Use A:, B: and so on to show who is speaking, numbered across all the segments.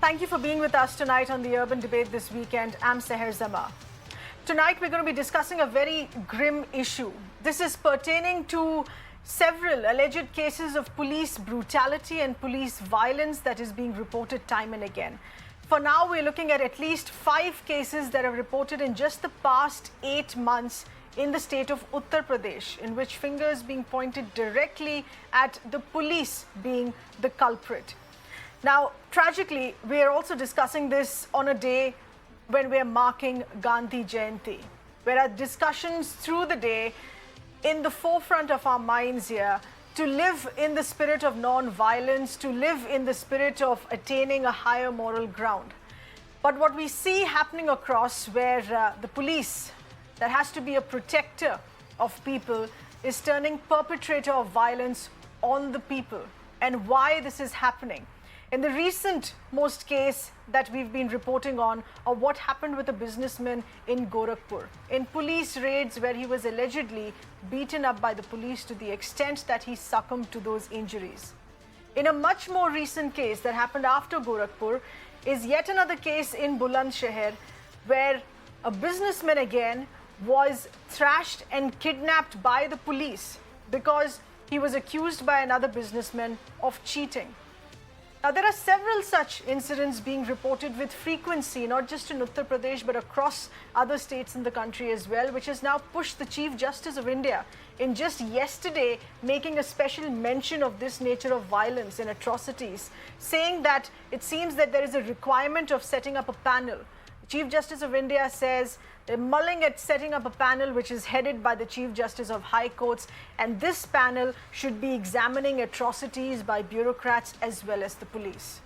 A: Thank you for being with us tonight on the Urban Debate this weekend. I'm Seher Zama. Tonight we're going to be discussing a very grim issue. This is pertaining to several alleged cases of police brutality and police violence that is being reported time and again. For now, we're looking at least 5 cases that are reported in just the past 8 months in the state of Uttar Pradesh, in which fingers being pointed directly at the police being the culprit. Now, tragically, we are also discussing this on a day when we are marking Gandhi Jayanti, where our discussions through the day in the forefront of our minds here to live in the spirit of non-violence, to live in the spirit of attaining a higher moral ground. But what we see happening across where the police, that has to be a protector of people, is turning perpetrator of violence on the people, and why this is happening. In the recent most case that we've been reporting on of what happened with a businessman in Gorakhpur, in police raids where he was allegedly beaten up by the police to the extent that he succumbed to those injuries. In a much more recent case that happened after Gorakhpur is yet another case in Bulandshahr where a businessman again was thrashed and kidnapped by the police because he was accused by another businessman of cheating. Now, there are several such incidents being reported with frequency, not just in Uttar Pradesh, but across other states in the country as well, which has now pushed the Chief Justice of India in just yesterday making a special mention of this nature of violence and atrocities, saying that it seems that there is a requirement of setting up a panel. Chief Justice of India says they're mulling at setting up a panel which is headed by the Chief Justice of High Courts, and this panel should be examining atrocities by bureaucrats as well as the police.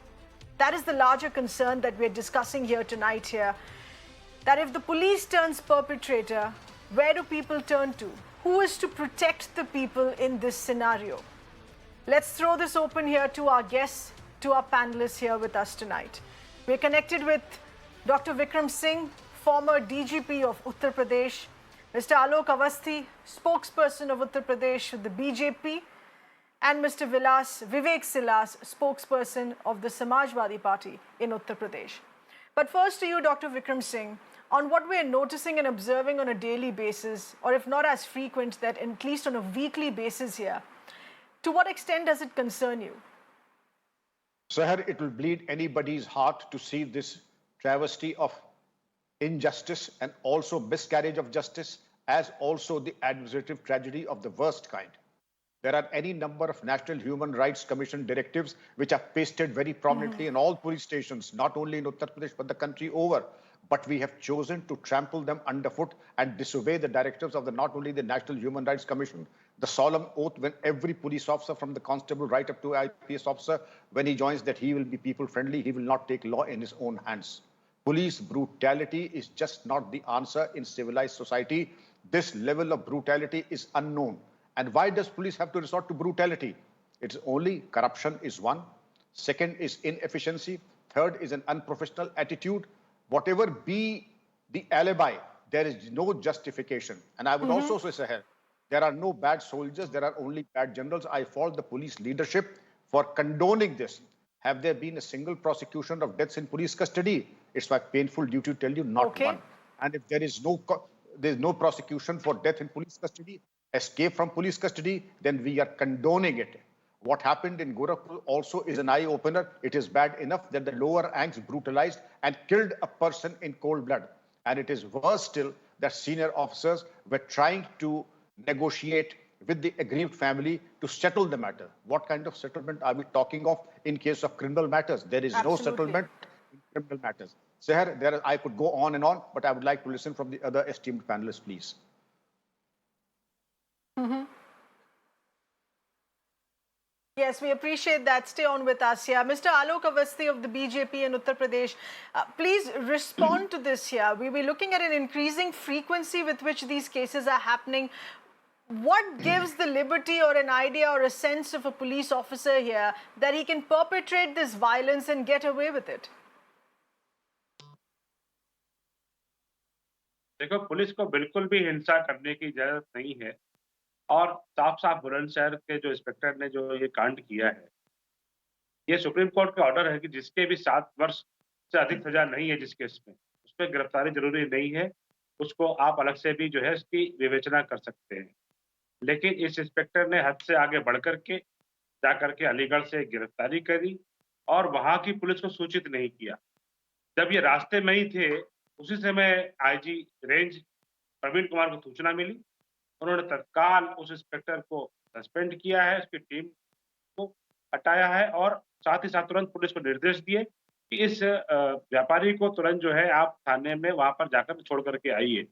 A: That is the larger concern that we're discussing here tonight here, that if the police turns perpetrator, where do people turn to? Who is to protect the people in this scenario? Let's throw this open here to our guests, to our panelists here with us tonight. We're connected with Dr. Vikram Singh, former DGP of Uttar Pradesh, Mr. Alok Awasthi, spokesperson of Uttar Pradesh with the BJP, and Mr. Vivek Silas, spokesperson of the Samajwadi Party in Uttar Pradesh. But first to you, Dr. Vikram Singh, on what we are noticing and observing on a daily basis, or if not as frequent, that at least on a weekly basis here, to what extent does it concern you?
B: Sahar, it will bleed anybody's heart to see this travesty of injustice and also miscarriage of justice, as also the administrative tragedy of the worst kind. There are any number of National Human Rights Commission directives which are pasted very prominently in all police stations, not only in Uttar Pradesh but the country over. But we have chosen to trample them underfoot and disobey the directives of not only the National Human Rights Commission, the solemn oath when every police officer from the constable right up to IPS officer, when he joins, that he will be people friendly, he will not take law in his own hands. Police brutality is just not the answer in civilized society. This level of brutality is unknown. And why does police have to resort to brutality? It's only corruption is one. Second is inefficiency. Third is an unprofessional attitude. Whatever be the alibi, there is no justification. And I would also say, Sahel, there are no bad soldiers, there are only bad generals. I fault the police leadership for condoning this. Have there been a single prosecution of deaths in police custody? It's my painful duty to tell you, not one. And if there is no prosecution for death in police custody, escape from police custody, then we are condoning it. What happened in Gorakhpur also is an eye-opener. It is bad enough that the lower ranks brutalized and killed a person in cold blood. And it is worse still that senior officers were trying to negotiate with the aggrieved family to settle the matter. What kind of settlement are we talking of in case of criminal matters? There is no settlement in criminal matters. Seher, I could go on and on, but I would like to listen from the other esteemed panelists, please.
A: Yes, we appreciate that. Stay on with us here. Mr. Alok Awasthi of the BJP in Uttar Pradesh, please respond to this here. We'll be looking at an increasing frequency with which these cases are happening. What gives the liberty or an idea or a sense of a police officer here that he can perpetrate this violence and get away with it?
C: देखो, police को बिल्कुल भी हिंसा करने की इजाजत नहीं है और साफ-साफ बुलंदशहर के जो इंस्पेक्टर ने जो ये कांड किया है, ये सुप्रीम कोर्ट का ऑर्डर है कि जिसके भी 7 वर्ष से अधिक सज़ा नहीं है जिस केस में, उसपे गिरफ्तारी ज़रूरी नहीं है। उसको आप अलग से भी जो है उसकी विवेचना कर सकते हैं। लेकिन इस इंस्पेक्टर ने हद से आगे बढ़ कर के जाकर के अलीगढ़ से गिरफ्तारी करी और वहाँ की पुलिस को सूचित नहीं किया। जब ये रास्ते में ही थे, उसी समय आईजी रेंज प्रवीण कुमार को सूचना मिली। उन्होंने तत्काल उस इंस्पेक्टर को सस्पेंड किया है, उसकी टीम को हटाया है और साथ ही साथ तुरंत पुलिस को निर्देश दिए कि इस व्यापारी को तुरंत जो है आप थाने में वहाँ पर जाकर छोड़ कर के आइए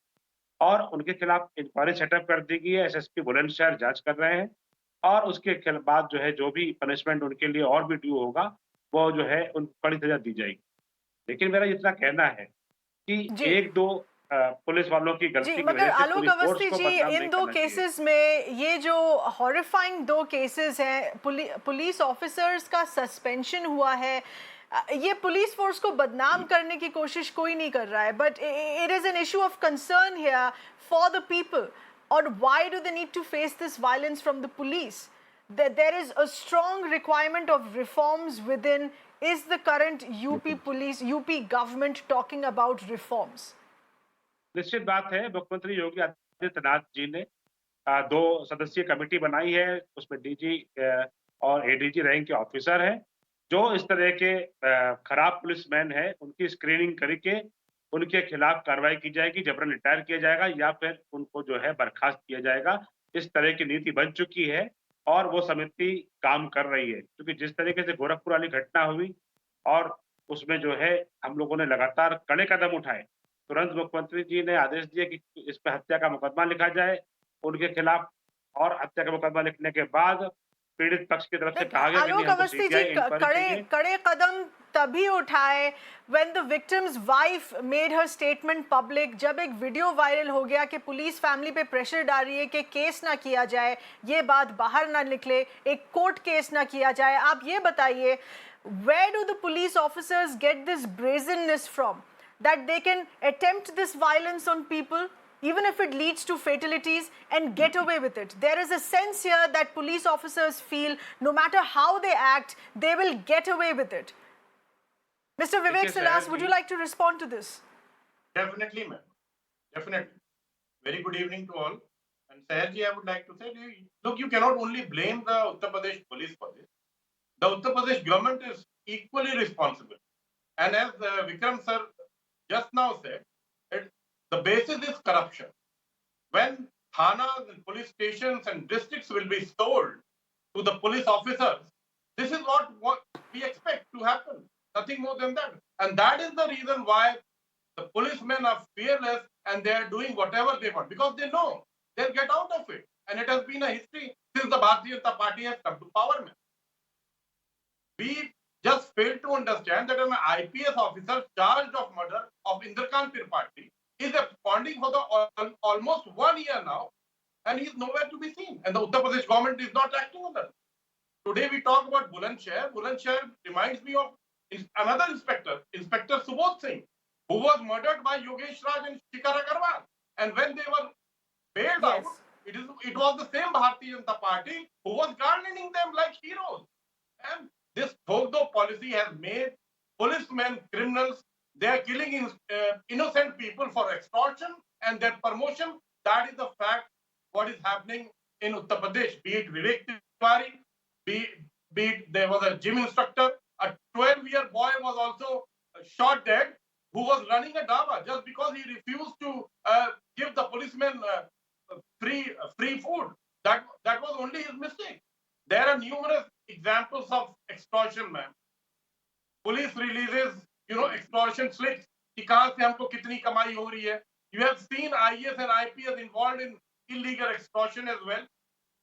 C: और उनके खिलाफ इंक्वायरी सेटअप कर दी गई है। एसएसपी बुलंदशहर जाँच कर रहे हैं और उसके बाद जो है जो भी पनिशमेंट उनके लिए और भी ड्यू होगा, वो जो है उनको कड़ी सज़ा दी जाएगी। लेकिन मेरा इतना कहना है कि
A: जी
C: 1-2 पुलिस वालों की गलती
A: जी,
C: की
A: मगर
C: वजह से
A: आलोक
C: पूरी फोर्स
A: अवस्थी
C: को
A: जी,
C: बदनाम
A: इन
C: नहीं
A: दो
C: करना चाहिए।
A: केसेस में ये जो हॉरिफाइंग 2 केसेस हैं, पुलिस ऑफिसर्स का सस्पेंशन हुआ है, ये पुलिस फोर्स को बदनाम करने की कोशिश कोई नहीं कर रहा है, but it is an issue of concern here for the people. और why do they need to face this violence from the police? There is a strong requirement of reforms within. Is the current UP government talking about reforms?
C: निश्चित बात है, मुख्यमंत्री योगी आदित्यनाथ जी ने 2 सदस्यीय committee बनाई है, उसमें डीजी और एडीजी रैंक के ऑफिसर हैं, जो इस तरह के खराब पुलिसमैन हैं, उनकी स्क्रीनिंग करके उनके खिलाफ कार्रवाई की जाएगी, जबरन रिटायर किया जाएगा या फिर उनको जो है बर्खास्त किया जाएगा। इस तरह की नीति बन चुकी है और वो समिति काम कर रही है। क्योंकि जिस तरीके से गोरखपुर वाली घटना हुई और उसमें जो है हम लोगों ने लगातार कड़े कदम उठाए। तुरंत मुख्यमंत्री जी ने आदेश दिए कि इस पे हत्या का मुकदमा लिखा जाए उनके खिलाफ और हत्या का मुकदमा लिखने के बाद पीड़ित पक्ष की तरफ से कहा गया कि नहीं
A: आलोक
C: हमको
A: अवस्थी जी,
C: सीबीआई इंक्वायरी
A: कड़े
C: चाहिए।
A: कड़े कदम तभी उठाए when the victim's wife made her statement public. जब एक वीडियो वायरल हो गया कि पुलिस फैमिली पे प्रेशर डाल रही है कि केस ना किया जाए, ये बात बाहर ना निकले, एक कोर्ट केस ना किया जाए. आप ये बताइए, where do the police officers get this brazenness from that they can attempt this violence on people even if it leads to fatalities and get away with it? There is a sense here that police officers feel no matter how they act, they will get away with it. Mr. Vivek Silas, would you like to respond to this?
D: Definitely, ma'am. Definitely. Very good evening to all. And Saharji, I would like to say, look, you cannot only blame the Uttar Pradesh police for this. The Uttar Pradesh government is equally responsible. And as Vikram sir just now said, the basis is corruption. When thanas and police stations and districts will be sold to the police officers, this is what we expect to happen. Nothing more than that. And that is the reason why the policemen are fearless and they are doing whatever they want because they know they'll get out of it. And it has been a history since the Bharatiya Janata Party has come to power. We just fail to understand that an IPS officer charged of murder of Indrakant Tripathi is absconding for the almost 1 year now, and he is nowhere to be seen. And the Uttar Pradesh government is not acting on that. Today we talk about Bulandshahr. Bulandshahr reminds me of another inspector, Inspector Subodh Singh, who was murdered by Yogesh Raj and Shikara Agarwal. And when they were bailed out, it was the same Bharatiya Janata Party who was garlanding them like heroes. And this Thogdo policy has made policemen criminals. They are killing innocent people for extortion and their promotion. That is the fact what is happening in Uttar Pradesh. Be it Vivek Tiwari, be it there was a gym instructor, a 12-year boy was also shot dead who was running a dhaba just because he refused to give the policemen free food. That was only his mistake. There are numerous examples of extortion, ma'am. Police releases, extortion slips. कि कहां से हमको कितनी कमाई हो रही है. You have seen IAS and IPS involved in illegal extortion as well.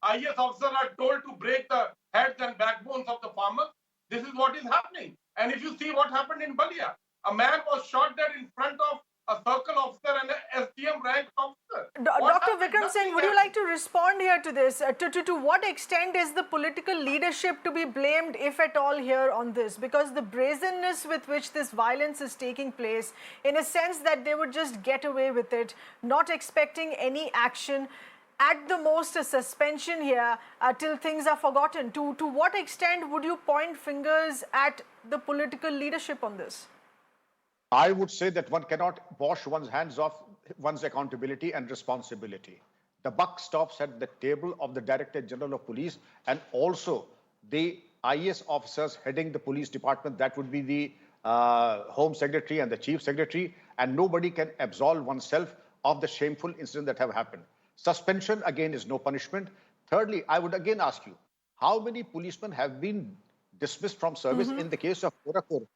D: IAS officers are told to break the heads and backbones of the farmers. This is what is happening. And if you see what happened in Balia, a man was shot dead in front of a circle officer and an SDM ranked officer.
A: Dr. Vikram Singh, would you like to respond here to this? To what extent is the political leadership to be blamed, if at all, here on this? Because the brazenness with which this violence is taking place, in a sense that they would just get away with it, not expecting any action. at the most a suspension here till things are forgotten. To what extent would you point fingers at the political leadership on this?
B: I would say that one cannot wash one's hands off one's accountability and responsibility. The buck stops at the table of the Director General of Police and also the IAS officers heading the police department. That would be the Home Secretary and the Chief Secretary, and nobody can absolve oneself of the shameful incident that have happened. Suspension, again, is no punishment. Thirdly, I would again ask you, how many policemen have been dismissed from service in the case of Gorakhpur?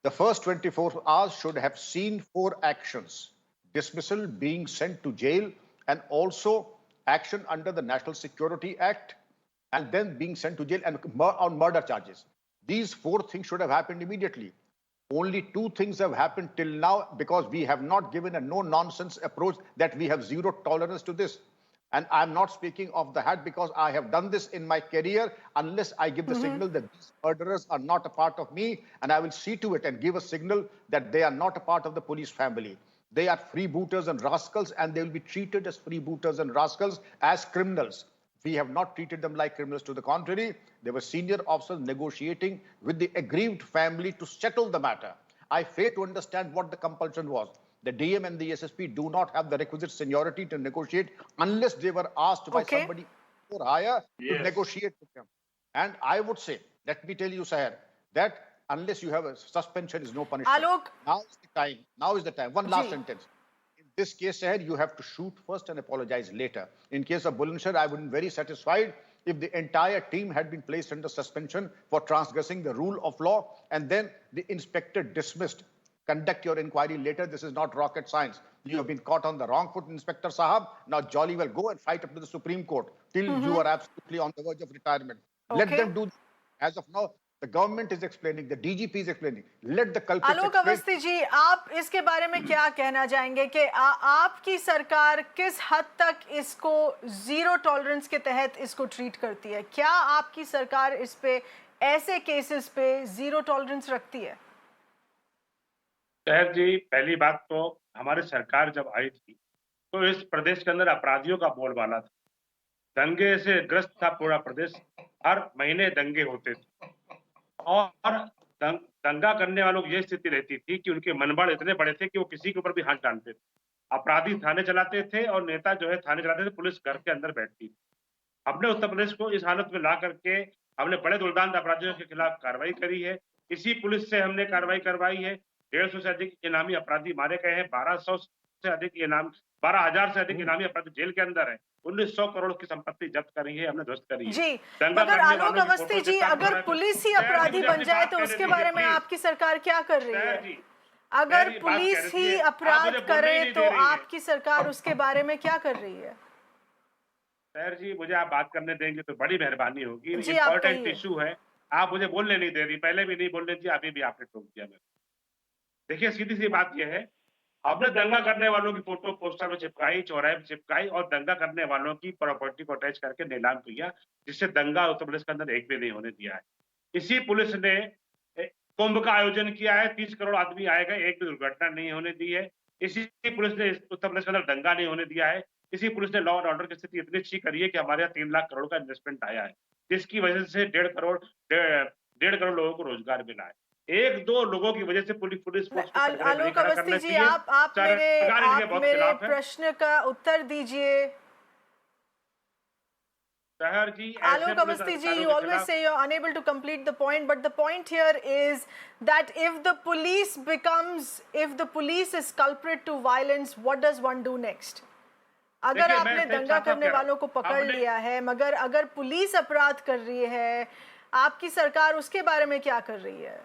B: The first 24 hours should have seen 4 actions: dismissal, being sent to jail, and also action under the National Security Act, and then being sent to jail and on murder charges. These 4 things should have happened immediately. Only 2 things have happened till now because we have not given a no-nonsense approach that we have zero tolerance to this. And I'm not speaking off the hat because I have done this in my career. Unless I give the signal that these murderers are not a part of me, and I will see to it and give a signal that they are not a part of the police family. They are freebooters and rascals, and they will be treated as freebooters and rascals, as criminals. We have not treated them like criminals. To the contrary, they were senior officers negotiating with the aggrieved family to settle the matter. I fail to understand what the compulsion was. The DM and the SSP do not have the requisite seniority to negotiate unless they were asked by somebody for hire to negotiate with them. And I would say, let me tell you, Sahar, that unless you have a suspension is no punishment.
A: Alok.
B: Now is the time. Now is the time. One last sentence. In this case, Sahar, you have to shoot first and apologize later. In case of Bulandshahr, I would be very satisfied if the entire team had been placed under suspension for transgressing the rule of law, and then the inspector dismissed. Conduct your inquiry later. This is not rocket science. You have been caught on the wrong foot, Inspector Sahab. Now jolly well go and fight up to the Supreme Court till you are absolutely on the verge of retirement. Let them do. As of now, the government is explaining, the DGP is explaining. Let the culprits
A: आलोक अवस्थी जी, आप इसके बारे में क्या कहना चाहेंगे कि आपकी सरकार किस हद तक इसको जीरो टॉलरेंस के तहत इसको ट्रीट करती है? क्या आपकी सरकार इस पे ऐसे केसेस पे जीरो टॉलरेंस रखती है?
C: शहर जी, पहली बात तो हमारी सरकार जब आई थी तो इस प्रदेश के अंदर अपराधियों का बोलबाला था। दंगे से ग्रस्त था पूरा प्रदेश। हर महीने दंगे होते थे और दंगा करने वालों की ये स्थिति रहती थी कि उनके मनबड़ इतने बड़े थे कि वो किसी के ऊपर भी हाथ डालते थे। अपराधी थाने चलाते थे और नेता जो है थाने चलाते थे, पुलिस घर के अंदर बैठती थी। हमने उत्तर प्रदेश को इस हालत में ला करके हमने बड़े दुर्दांत अपराधियों के खिलाफ कार्रवाई करी है। इसी पुलिस से हमने कार्रवाई करवाई है। 150 से अधिक इनामी अपराधी मारे गए हैं। 1200 से अधिक 12,000 से अधिक इनामी अपराधी जेल के अंदर है। 1900 करोड़ की संपत्ति जब्त करी है, हमने ध्वस्त करी है।
A: जी, मगर आलोक अवस्थी जी, अगर पुलिस ही अपराधी बन जाए तो उसके बारे में आपकी सरकार क्या कर रही है? अगर पुलिस ही अपराध करे तो आपकी सरकार उसके बारे में क्या कर रही है?
C: सर जी, मुझे आप बात करने देंगे तो बड़ी मेहरबानी होगी।
A: इम्पोर्टेंट
C: इशू है, आप मुझे बोलने नहीं दे रही। पहले भी नहीं बोलने थी, अभी भी आपने टोक दिया मेरे। देखिए, सीधी सी बात यह है, आपने दंगा करने वालों की फोटो पोस्टर में चिपकाई, चौराहे में चिपकाई और दंगा करने वालों की प्रॉपर्टी को अटैच करके नीलाम किया, जिससे दंगा उत्तर प्रदेश के अंदर एक भी नहीं होने दिया है। इसी पुलिस ने कुंभ का आयोजन किया है, 30 करोड़ आदमी आएगा, एक भी दुर्घटना नहीं होने दी है। इसी पुलिस ने उत्तर प्रदेश के अंदर दंगा नहीं होने दिया है। इसी पुलिस ने लॉ एंड ऑर्डर की स्थिति इतनी अच्छी करी है कि हमारे यहाँ 3 लाख करोड़ का इन्वेस्टमेंट आया है, जिसकी वजह से 1.5 करोड़ लोगों को रोजगार मिला है। 1-2 लोगों की वजह से पुलिस
A: आलोक अवस्थी जी, आप मेरे प्रश्न का उत्तर दीजिए। Alok Awasthi ji, you always say you're unable to complete the point, but the point here is that if the police is culprit to violence, what does one do next? अगर आपने दंगा करने वालों को पकड़ लिया है, मगर अगर पुलिस अपराध कर रही है, आपकी सरकार उसके बारे में क्या कर रही है?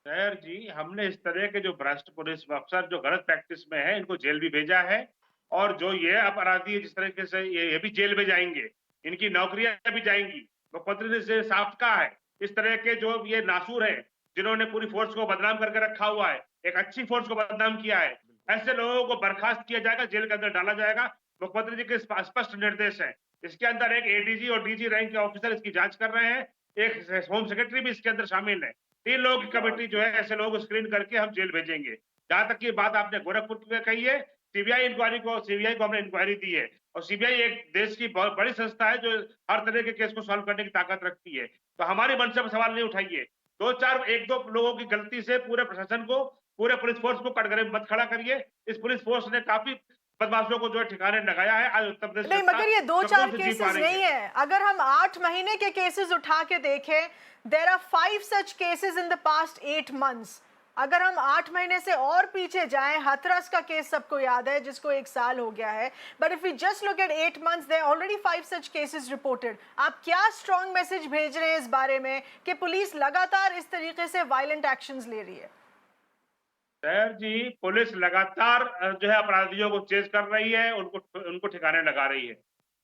C: सर जी, हमने इस तरह के जो भ्रष्ट पुलिस अफसर जो गलत प्रैक्टिस में है, इनको जेल भी भेजा है और जो ये अपराधी है जिस तरीके से ये भी जेल में जाएंगे, इनकी नौकरियां भी जाएंगी। मुख्यमंत्री ने इसे साफ कहा है। इस तरह के जो ये नासूर हैं, जिन्होंने पूरी फोर्स को बदनाम करके रखा हुआ है, एक अच्छी फोर्स को बदनाम किया है, ऐसे लोगों को बर्खास्त किया जाएगा, जेल के अंदर डाला जाएगा। मुख्यमंत्री जी के स्पष्ट निर्देश है। इसके अंदर एक एडीजी और डीजी रैंक के ऑफिसर इसकी जांच कर रहे हैं, एक होम सेक्रेटरी भी इसके अंदर शामिल है। 3 लोगों की कमेटी जो है ऐसे लोगों को स्क्रीन करके हम जेल भेजेंगे। जहां तक की बात आपने गोरखपुर में कही है, सीबीआई को हमने इंक्वायरी दी है और सीबीआई एक देश की बहुत बड़ी संस्था है जो हर तरह के केस को सॉल्व करने की ताकत रखती है। तो हमारी मन से सवाल नहीं उठाइए। 1-2 लोगों की गलती से पूरे प्रशासन को, पूरे पुलिस फोर्स को कटघरे में मत खड़ा करिए। इस पुलिस फोर्स ने काफी बदमाशों को जो है ठिकाने लगाया है। आज उत्तर प्रदेश
A: नहीं, मगर ये 2-4
C: से जी
A: केसेस
C: पा रही
A: नहीं है। अगर हम 8 महीने के केसेस उठा के देखें, there are 5 such cases in the past 8 months. अगर हम 8 महीने से और पीछे जाएं, हाथरस का केस सबको याद है जिसको 1 साल हो गया है, but if we just look at 8 months there already 5 such cases reported. आप क्या स्ट्रॉन्ग मैसेज भेज रहे हैं इस बारे में कि पुलिस लगातार इस तरीके से वायलेंट एक्शंस ले रही है?
C: सर जी, पुलिस लगातार जो है अपराधियों को चेज कर रही है, उनको ठिकाने लगा रही है।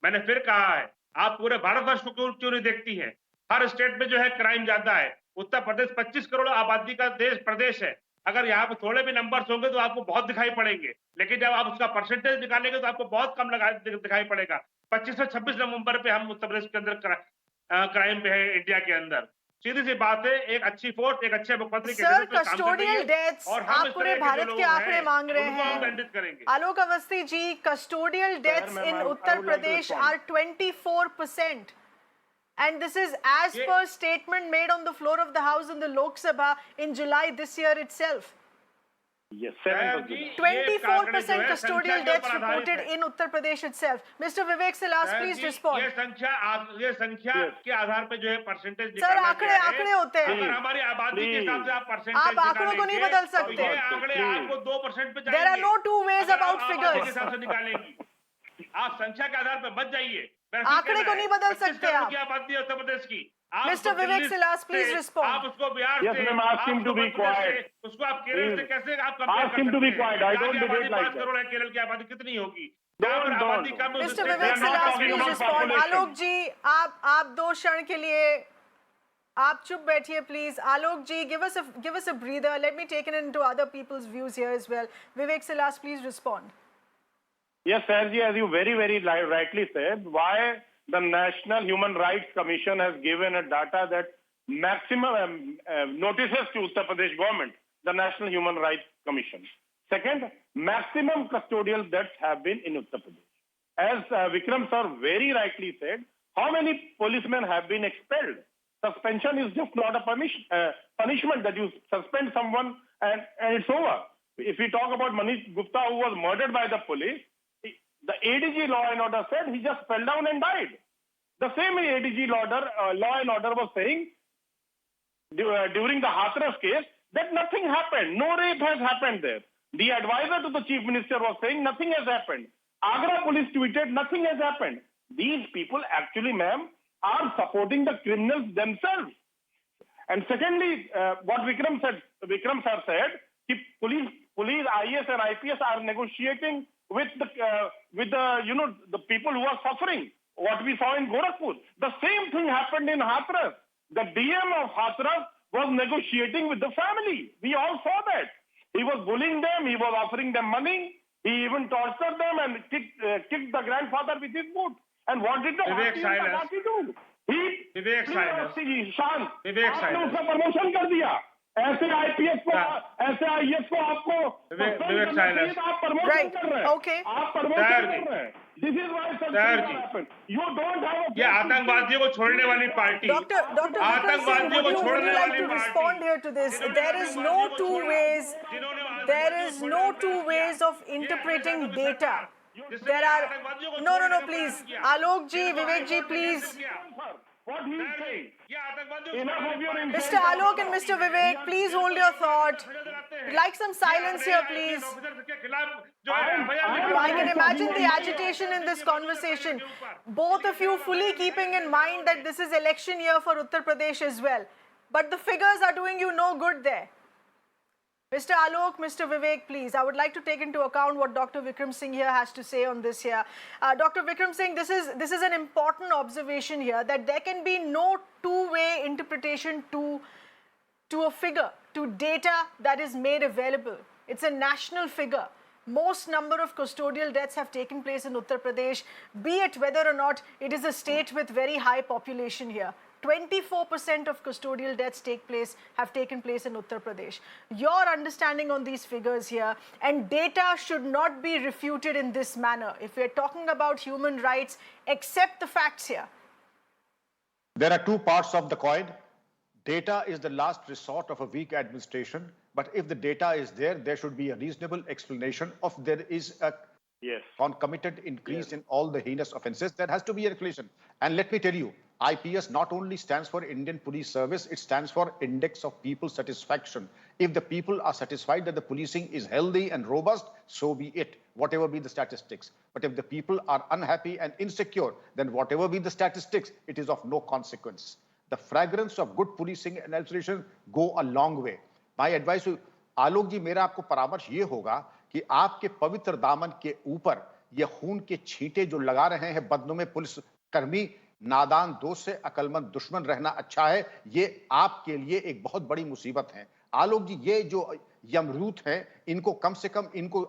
C: मैंने फिर कहा है, आप पूरे भारतवर्ष को क्यों नहीं देखती हैं? हर स्टेट में जो है क्राइम ज्यादा है। उत्तर प्रदेश 25 करोड़ आबादी का प्रदेश है। अगर यहाँ पे थोड़े भी नंबर्स होंगे तो आपको बहुत दिखाई पड़ेंगे, लेकिन जब आप उसका परसेंटेज निकालेंगे तो आपको बहुत कम दिखाई पड़ेगा। 25 से 26 नवंबर पे हम उत्तर प्रदेश के अंदर क्राइम पे है इंडिया के अंदर। सीधी सी बात है, एक अच्छी फोर्स, एक अच्छे मुख्यमंत्री के
A: सर, कस्टोडियल डेथ्स आप पूरे भारत के आंकड़े मांग रहे हैं। Alok Awasthi ji, custodial deaths in Uttar Pradesh are 24%, and this is as per statement made on the floor of the house in the Lok Sabha in July this year itself.
E: Yes,
A: 24% custodial deaths reported in Uttar Pradesh itself. Mr. Vivek Silas, please respond.
C: ये संख्या के आधार पे जो है percentage
A: sir, आंकड़े होते हैं।
C: अगर हमारी आबादी के हिसाब से आप परसेंटेज
A: आप आंकड़ों को नहीं बदल सकते।
C: ये आंकड़े आपको 2% पे
A: There are no two ways about
C: के
A: figures.
C: हिसाब से निकालेंगी। आप संख्या के आधार पे मत जाइए।
A: आंकड़े को नहीं बदल सकते आप।
C: की आबादी है उत्तर प्रदेश की।
A: Mr. Vivek Silas, please respond.
C: आप उसको बिहार
E: Yes,
C: से,
E: ma'am, ask him to be quiet.
C: उसको आप केरल से कैसे आप compare
E: Ask him to be quiet. I don't debate like
C: 5 crore है, केरल की आबादी कितनी होगी?
E: Don't.
C: आबादी कम है,
A: Mr.
C: उससे
A: Vivek
E: not
A: Silas,
E: talking
A: please
E: about
A: respond.
E: population.
A: आलोक जी, आप 2 क्षण के लिए आप चुप बैठिए please. Alok ji, give us a breather. Let me take it into other people's views here as well. Vivek Silas, please respond.
E: Yes, Sergi, as you very, very rightly said, why the National Human Rights Commission has given a data that maximum notices to Uttar Pradesh government, the National Human Rights Commission. Second, maximum custodial deaths have been in Uttar Pradesh. As Vikram sir very rightly said, how many policemen have been expelled? Suspension is just not a punishment that you suspend someone and it's over. If we talk about Manish Gupta, who was murdered by the police, the ADG Law and Order said he just fell down and died. The same ADG Law and Order was saying during the Hathras case that nothing happened. No rape has happened there. The advisor to the chief minister was saying nothing has happened. Agra police tweeted nothing has happened. These people actually, ma'am, are supporting the criminals themselves. And secondly, what Vikram sir said, police, IAS and IPS are negotiating with the the people who are suffering. What we saw in Gorakhpur, the same thing happened in Hathras. The DM of Hathras was negotiating with the family. We all saw that. He was bullying them. He was offering them money. He even tortured them and kicked the grandfather with his boot. And what did the Hati do? शांत, आपने उसका promotion कर दिया। ऐसे IPS को, ऐसे IAS को आपको आप प्रमोशन कर रहे हैं। आप प्रमोशन कर रहे हैं। This is why you don't have
C: ये आतंकवादियों को छोड़ने वाली पार्टी,
A: आतंकवादियों को छोड़ने वाली party. Respond here to this. There is no two ways of interpreting data. There are no, please. Alok ji, Vivek ji, please.
E: What he is saying.
A: Mr. Alok and Mr. Vivek, please hold your thought. Like some silence here, please. I can imagine the agitation in this conversation. Both of you fully keeping in mind that this is election year for Uttar Pradesh as well. But the figures are doing you no good there. Mr. Alok, Mr. Vivek, please. I would like to take into account what Dr. Vikram Singh here has to say on this here. Dr. Vikram Singh, this is an important observation here, that there can be no two-way interpretation to a figure, to data that is made available. It's a national figure. most number of custodial deaths have taken place in Uttar Pradesh, be it whether or not it is a state with very high population here. 24% of custodial deaths have taken place in Uttar Pradesh. Your understanding on these figures here, and data should not be refuted in this manner. If we're talking about human rights, accept the facts here.
B: There are two parts of the coin. Data is the last resort of a weak administration. But if the data is there, there should be a reasonable explanation of there is a concomitant increase in all the heinous offenses. There has to be an explanation. And let me tell you, IPS not only stands for Indian Police Service, it stands for Index of People Satisfaction. If the people are satisfied that the policing is healthy and robust, so be it, whatever be the statistics. But if the people are unhappy and insecure, then whatever be the statistics, it is of no consequence. The fragrance of good policing and administration go a long way. My advice to आलोक जी, मेरा आपको परामर्श ये होगा कि आपके पवित्र दामन के ऊपर ये खून के छींटे जो लगा रहे हैं बदनुमे पुलिस कर्मी, नादान दोस्त से अकलमंद दुश्मन रहना अच्छा है, ये आपके लिए एक बहुत बड़ी मुसीबत है। आलोक जी, ये जो यमरूत हैं, इनको कम से कम इनको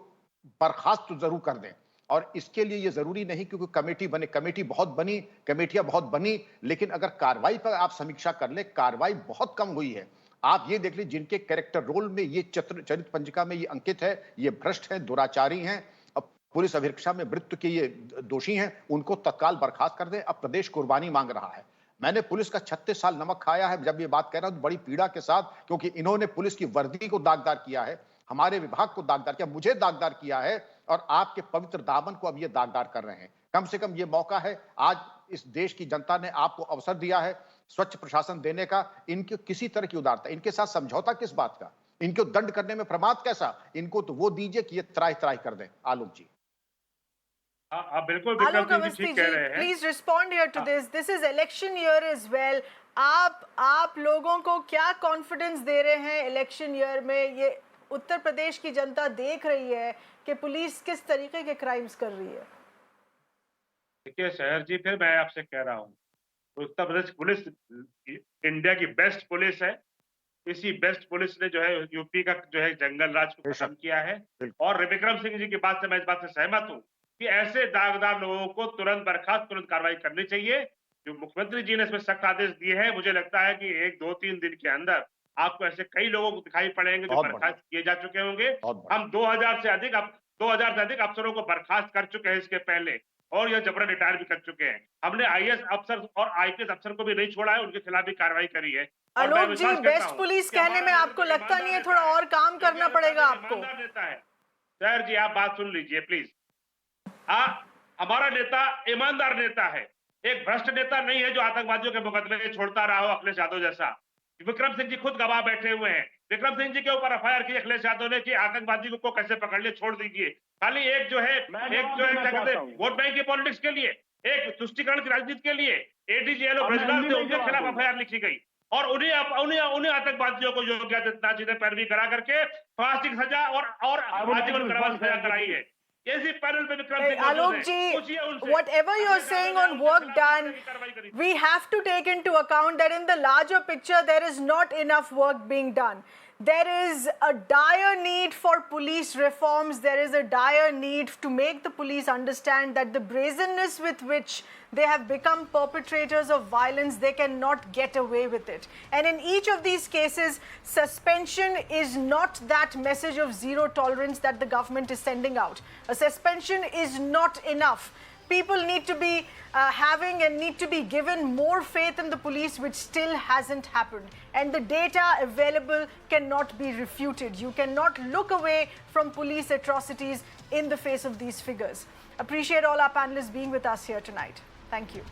B: बर्खास्त तो जरूर कर दें। और इसके लिए ये जरूरी नहीं क्योंकि कमेटी बने, कमेटी बहुत बनी, कमेटियां बहुत बनी, लेकिन अगर कार्रवाई पर आप समीक्षा कर ले, कार्रवाई बहुत कम हुई है। आप ये देख लीजिए, जिनके कैरेक्टर रोल में ये चरित्र पंजिका में ये अंकित है, ये भ्रष्ट हैं, दुराचारी हैं, अब पुलिस अभिरक्षा में मृत्यु के ये दोषी हैं, उनको तत्काल बर्खास्त कर दें। अब प्रदेश कुर्बानी मांग रहा है। मैंने पुलिस का 36 साल नमक खाया है, जब ये बात कह रहा हूं बड़ी पीड़ा के साथ, क्योंकि इन्होंने पुलिस की वर्दी को दागदार किया है, हमारे विभाग को दागदार किया, मुझे दागदार किया है, और आपके पवित्र दामन को अब ये दागदार कर रहे हैं। कम से कम ये मौका है, आज इस देश की जनता ने आपको अवसर दिया है स्वच्छ प्रशासन देने का। इनकी किसी तरह की उदारता, इनके साथ समझौता किस बात का, इनको दंड करने में प्रमाद कैसा, इनको तो वो दीजिए कि ये त्राही त्राही कर दें। आलोक जी,
C: आप बिल्कुल विक्रम जी ठीक कह रहे हैं।
A: Please respond here to this. This is election year as well. आप लोगों को क्या कॉन्फिडेंस दे रहे हैं इलेक्शन ईयर में? ये उत्तर प्रदेश की जनता देख रही है कि पुलिस किस तरीके के क्राइम्स कर रही है।
C: देखिए शहर जी, फिर मैं आपसे कह रहा हूँ, उत्तर प्रदेश पुलिस इंडिया की बेस्ट पुलिस है। इसी बेस्ट पुलिस ने जो है यूपी का जो है जंगल राज को खत्म किया है। और विक्रम सिंह जी की बात से मैं इस बात से सहमत हूँ कि ऐसे दागदार लोगों को तुरंत बर्खास्त, तुरंत कार्रवाई करनी चाहिए। जो मुख्यमंत्री जी ने इसमें सख्त आदेश दिए हैं, मुझे लगता है कि 1-2-3 दिन के अंदर आपको ऐसे कई लोगों को दिखाई पड़ेंगे जो बर्खास्त किए जा चुके होंगे। हम 2000 से अधिक अफसरों को बर्खास्त कर चुके हैं इसके पहले, और यह जबरन रिटायर भी कर चुके हैं। हमने आईएएस अफसर और आईपीएस अफसर को भी नहीं छोड़ा है, उनके खिलाफ भी कार्रवाई करी है।
A: आलोक जी, बेस्ट पुलिस कहने में आपको लगता नहीं है थोड़ा और काम करना पड़ेगा आपको?
C: नेता है सर जी, आप बात सुन लीजिए प्लीज। हमारा नेता ईमानदार नेता है, एक भ्रष्ट नेता नहीं है जो आतंकवादियों के मुकदमे छोड़ता रहा हो अखिलेश यादव जैसा। विक्रम सिंह जी खुद गवाह बैठे हुए हैं। विक्रम सिंह जी के ऊपर एफआईआर की अखिलेश यादव ने कि आतंकवादी को कैसे पकड़ लिए, छोड़ दीजिए। खाली एक जो है वोट बैंक की पॉलिटिक्स के लिए, एक तुष्टिकरण की राजनीति के लिए एडीजीएल ब्रजलाल थे, उनके खिलाफ एफआईआर लिखी गई, और उन्हें आतंकवादियों को योगी आदित्यनाथ जी ने पैरवी करा करके फांसी की सजा और आजीवन कारावास की सजा कराई है।
A: Alok ji, whatever you're saying on work done, we have to take into account that in the larger picture there is not enough work being done. There is a dire need for police reforms. There is a dire need to make the police understand that the brazenness with which they have become perpetrators of violence, they cannot get away with it. And in each of these cases, suspension is not that message of zero tolerance that the government is sending out. A suspension is not enough. People need to be having and need to be given more faith in the police, which still hasn't happened. And the data available cannot be refuted. You cannot look away from police atrocities in the face of these figures. Appreciate all our panelists being with us here tonight. Thank you.